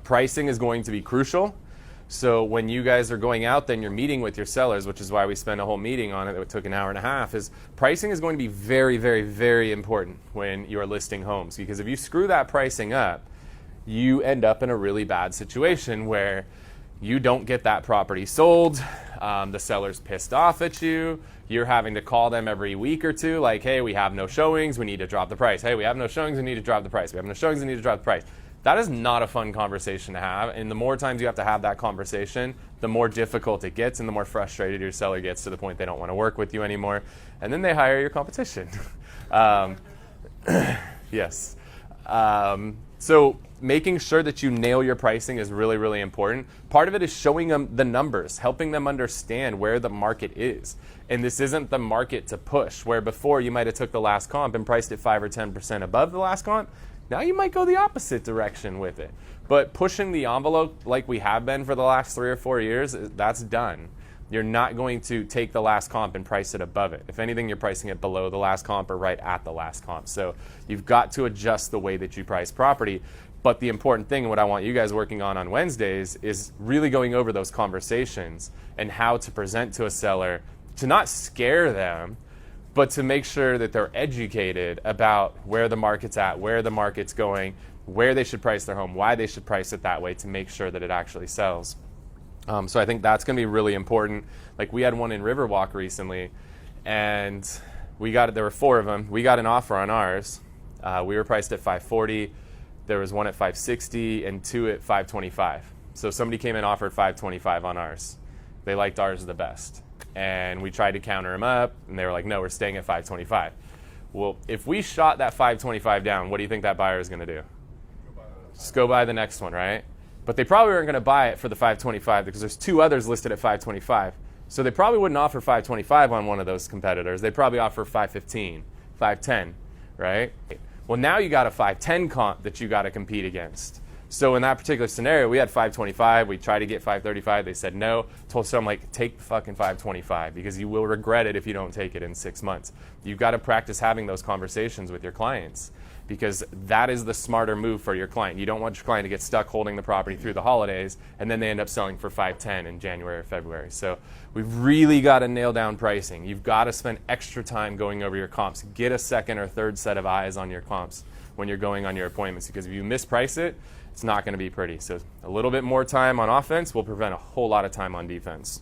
Pricing is going to be crucial. So when you guys are going out, then you're meeting with your sellers, which is why we spent a whole meeting on it. It took an hour and a half. Is pricing is going to be very, very, very important when you're listing homes, because if you screw that pricing up, you end up in a really bad situation where you don't get that property sold. The seller's pissed off at you. You're having to call them every week or two, like, hey, we have no showings, we need to drop the price. Hey, we have no showings, we need to drop the price. We have no showings, we need to drop the price. That is not a fun conversation to have. And the more times you have to have that conversation, the more difficult it gets and the more frustrated your seller gets, to the point they don't want to work with you anymore. And then they hire your competition. Yes. So making sure that you nail your pricing is really, really important. Part of it is showing them the numbers, helping them understand where the market is. And this isn't the market to push, where before you might have took the last comp and priced it 5 or 10% above the last comp. Now you might go the opposite direction with it. But pushing the envelope like we have been for the last 3 or 4 years, that's done. You're not going to take the last comp and price it above it. If anything, you're pricing it below the last comp or right at the last comp. So you've got to adjust the way that you price property. But the important thing, and what I want you guys working on Wednesdays, is really going over those conversations and how to present to a seller to not scare them, but to make sure that they're educated about where the market's at, where the market's going, where they should price their home, why they should price it that way to make sure that it actually sells. So I think that's going to be really important. Like, we had one in Riverwalk recently, and there were 4 of them. We got an offer on ours. We were priced at $540. There was one at $560 and 2 at $525. So somebody came in, offered $525 on ours. They liked ours the best. And we tried to counter them up, and they were like, no, we're staying at $525. Well, if we shot that $525 down, what do you think that buyer is going to do? Just go buy the next one, right? But they probably aren't going to buy it for the $525 because there's 2 others listed at $525. So they probably wouldn't offer $525 on one of those competitors. They'd probably offer $515, $510, right? Well, now you got a $510 comp that you got to compete against. So in that particular scenario, we had $525. We tried to get $535. They said no. Told them, like, take the fucking $525 because you will regret it if you don't take it in 6 months. You've got to practice having those conversations with your clients, because that is the smarter move for your client. You don't want your client to get stuck holding the property through the holidays, and then they end up selling for $510 in January or February. So we've really got to nail down pricing. You've got to spend extra time going over your comps. Get a second or third set of eyes on your comps when you're going on your appointments, because if you misprice it, it's not going to be pretty. So a little bit more time on offense will prevent a whole lot of time on defense.